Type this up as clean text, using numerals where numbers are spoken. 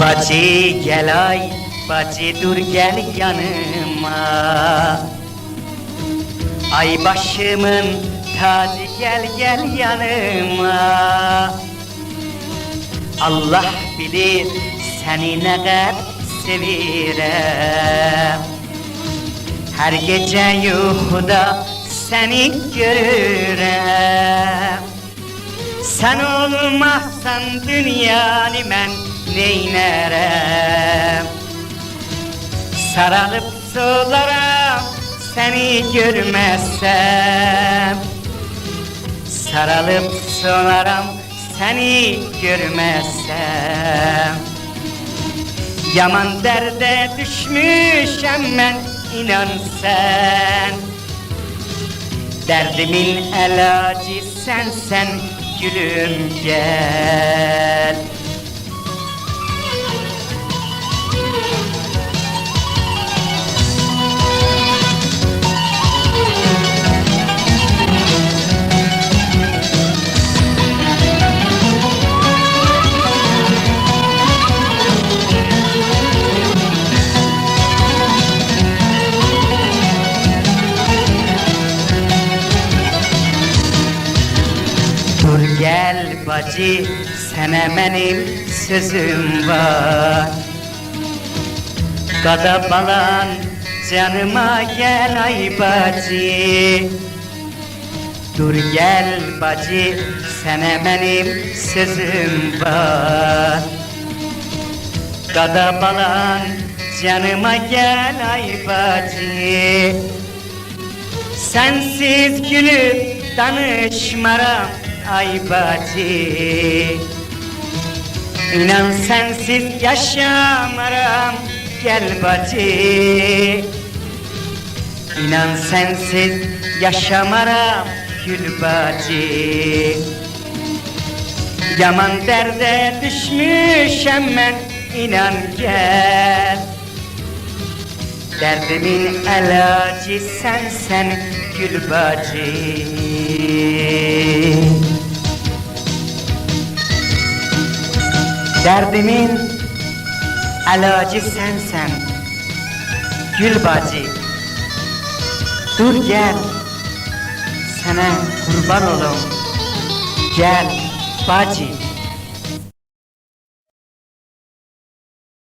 Bacı gel ay, bacı dur gel yanıma. Ay başımın tacı gel gel yanıma. Allah bilir seni ne kadar sevirem. Her gece yuhuda seni görürem. Sen olmazsan dünyanı ben neynerem? Sarılıp solarım seni görmezsem. Sarılıp solarım seni görmezsem. Yaman derde düşmüşem ben inan sen. Derdimin ilacı sensen gülüm gel. Dur gel bacı, sana benim sözüm var. Kada balan canıma gel ay bacı. Dur gel bacı, sana benim sözüm var. Kada balan canıma gel ay bacı. Sensiz gülüp danışmaram ay bacı. İnan sensiz yaşamaram gel bacı. İnan sensiz yaşamaram gül bacı. Yaman derde düşmüşem ben inan gel. Derdimin ilacı sensen gül bacı. Derdimin ilacı sensen gül bacı. Dur gel, sana kurban olum, gel bacı.